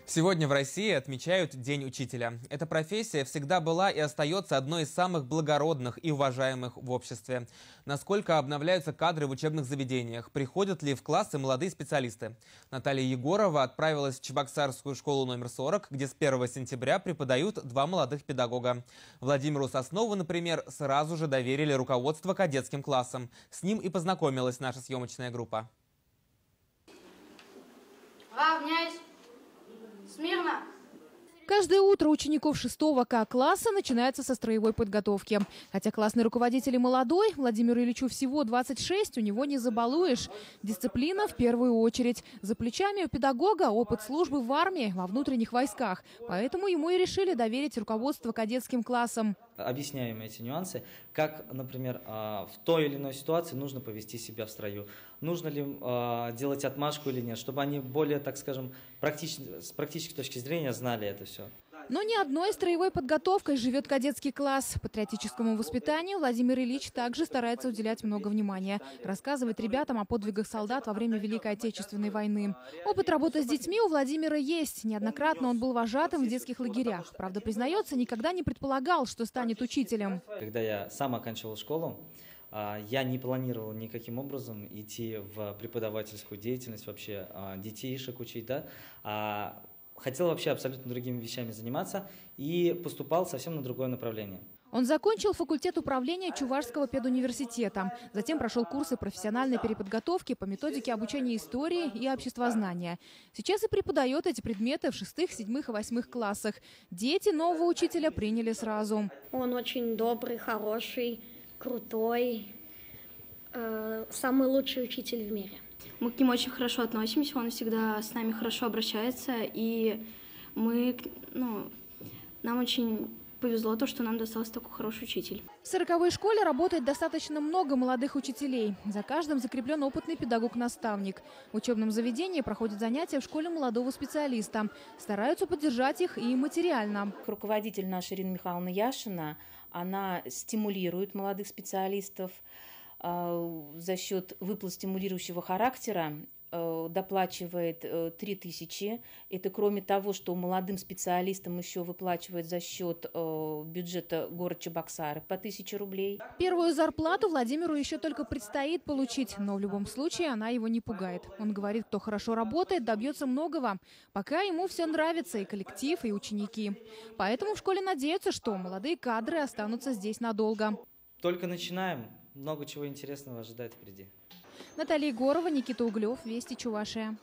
Сегодня в России отмечают День учителя. Эта профессия всегда была и остается одной из самых благородных и уважаемых в обществе. Насколько обновляются кадры в учебных заведениях? Приходят ли в классы молодые специалисты? Наталья Егорова отправилась в Чебоксарскую школу номер 40, где с 1 сентября преподают два молодых педагога. Владимиру Соснову, например, сразу же доверили руководство кадетским классам. С ним и познакомилась наша съемочная группа. Равняйсь. Смирно. Каждое утро учеников 6 К-класса начинается со строевой подготовки. Хотя классный руководитель и молодой, Владимиру Ильичу всего 26, у него не забалуешь. Дисциплина в первую очередь. За плечами у педагога опыт службы в армии, во внутренних войсках. Поэтому ему и решили доверить руководство кадетским классам. Объясняем эти нюансы, как, например, в той или иной ситуации нужно повести себя в строю. Нужно ли делать отмашку или нет, чтобы они более, так скажем, с практической точки зрения знали это все. Но ни одной строевой подготовкой живет кадетский класс. Патриотическому воспитанию Владимир Ильич также старается уделять много внимания. Рассказывает ребятам о подвигах солдат во время Великой Отечественной войны. Опыт работы с детьми у Владимира есть. Неоднократно он был вожатым в детских лагерях. Правда, признается, никогда не предполагал, что станет учителем. Когда я сам оканчивал школу, я не планировал никаким образом идти в преподавательскую деятельность, вообще детишек учить, да. Хотел вообще абсолютно другими вещами заниматься и поступал совсем на другое направление. Он закончил факультет управления Чувашского педуниверситета. Затем прошел курсы профессиональной переподготовки по методике обучения истории и обществознания. Сейчас и преподает эти предметы в 6, 7 и 8 классах. Дети нового учителя приняли сразу. Он очень добрый, хороший, крутой, самый лучший учитель в мире. Мы к нему очень хорошо относимся, он всегда с нами хорошо обращается, и нам очень повезло то, что нам достался такой хороший учитель. В 40-й школе работает достаточно много молодых учителей. За каждым закреплен опытный педагог-наставник. В учебном заведении проходят занятия в школе молодого специалиста. Стараются поддержать их и материально. Руководитель наша Ирина Михайловна Яшина, она стимулирует молодых специалистов за счет выплат стимулирующего характера, доплачивает 3000. Это кроме того, что молодым специалистам еще выплачивает за счет бюджета города Чебоксары по 1000 рублей. Первую зарплату Владимиру еще только предстоит получить, но в любом случае она его не пугает. Он говорит, кто хорошо работает, добьется многого. Пока ему все нравится, и коллектив, и ученики. Поэтому в школе надеются, что молодые кадры останутся здесь надолго. Только начинаем. Много чего интересного ожидает впереди. Наталья Егорова, Никита Углев, Вести Чувашия.